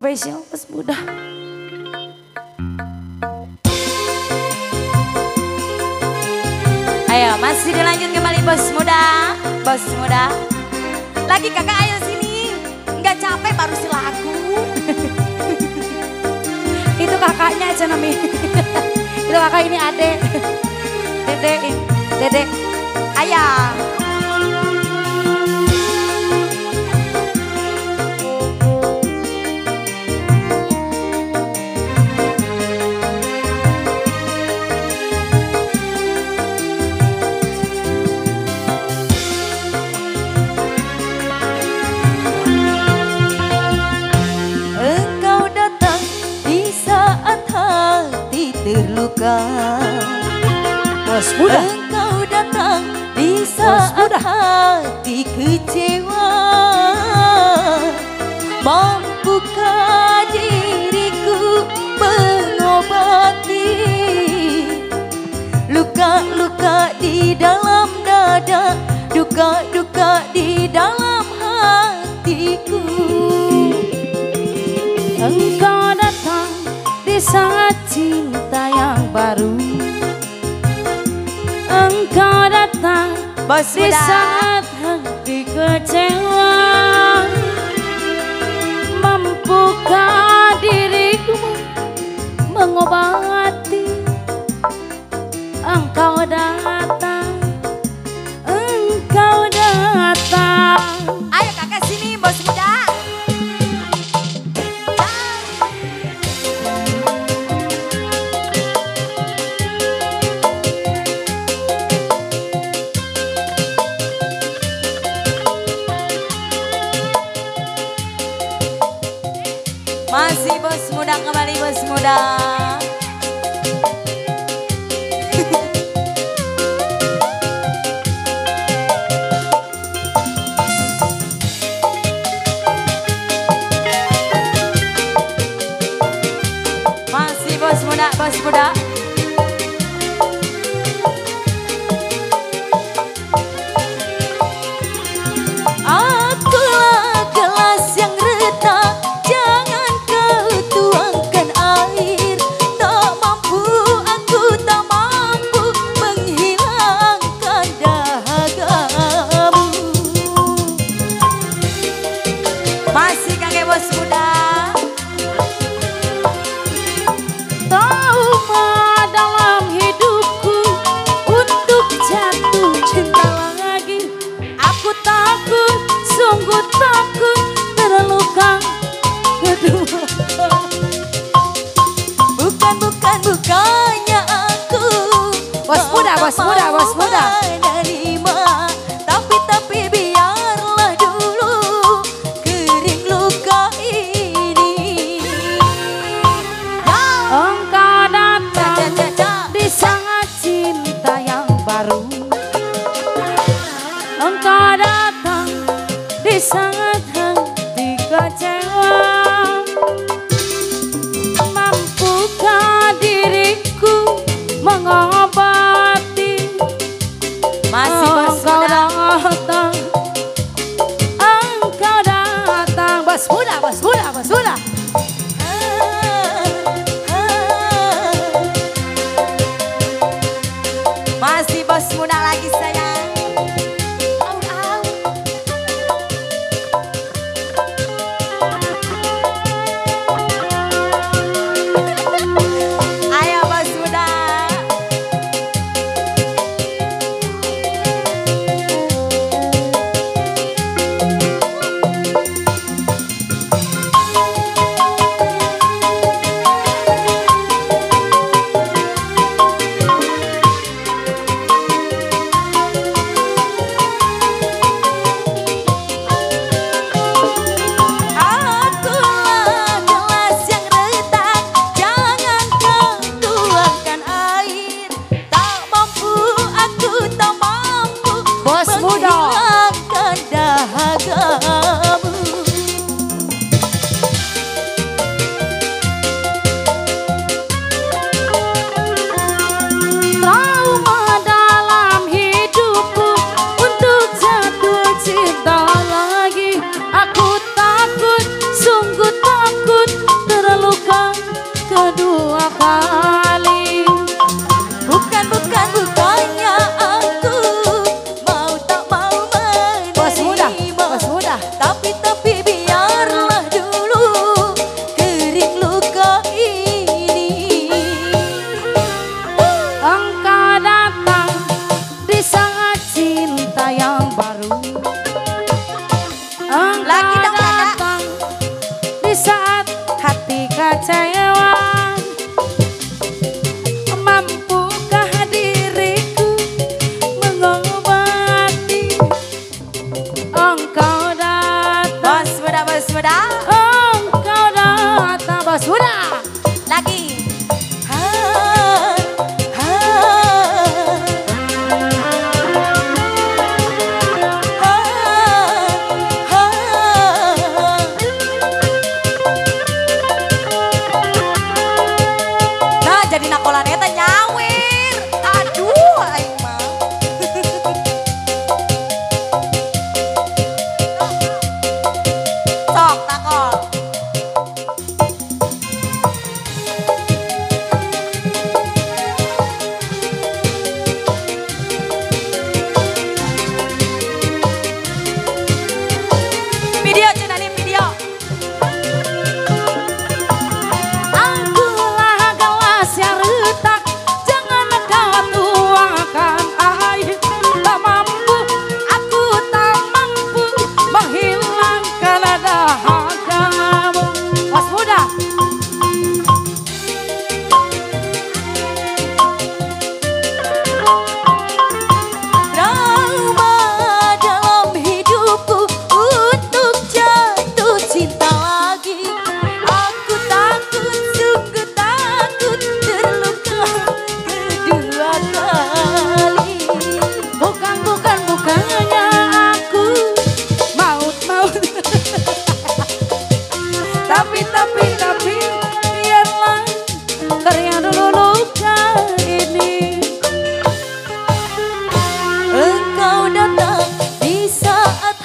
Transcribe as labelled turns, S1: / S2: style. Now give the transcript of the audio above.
S1: Spesial bos muda. Ayo masih dilanjut kembali bos muda. Bos muda. Lagi kakak ayo sini. Nggak capek baru si lagu. Itu kakaknya aja namanya. Itu kakak ini adek. Dedek. Ayah.
S2: Terluka,
S1: bos muda.
S2: Engkau datang di saat hati kecewa. Mampukah diriku mengobati luka-luka di dalam dada, duka-duka di dalam hatiku.
S1: Engkau datang di saat cinta yang baru. Engkau datang
S2: bos
S1: di saat hati kecewa. Mampukah diriku mengobati? Engkau datang. Engkau datang.
S2: Ayo kakak sini bos muda. Masih bos muda kembali bos muda. Masih bos muda, bos muda. Akulah gelas yang retak. Masih kakek bos muda.
S1: Trauma dalam hidupku untuk jatuh cinta lagi. Aku takut, sungguh takut terluka kedua.
S2: Bukannya aku
S1: Bos muda, bos muda, bos muda.
S2: menerima, tapi biarlah dulu kering luka ini.
S1: Engkau datang di saat cinta yang baru. Engkau datang di saat hati kecewa. Mampukah diriku mengobati
S2: kecewa, mampukah diriku mengobati engkau datang.
S1: Bos muda,
S2: Engkau datang, bos muda.
S1: lagi. Nah, jadi nakolan eta nyawir. Aduh, aing mah. Sok takol. Video cina nih video.
S2: Akulah gelas yang retak, jangan kau tuangkan air. Tak mampu, aku tak mampu menghilangkan dahagamu. Bos muda.
S1: Drama dalam hidupku untuk jatuh cinta lagi. Aku takut, sungguh takut terluka kedua kali.
S2: Bukannya aku maut. Tapi biarlah karya dulu luka ini.
S1: Engkau datang di saat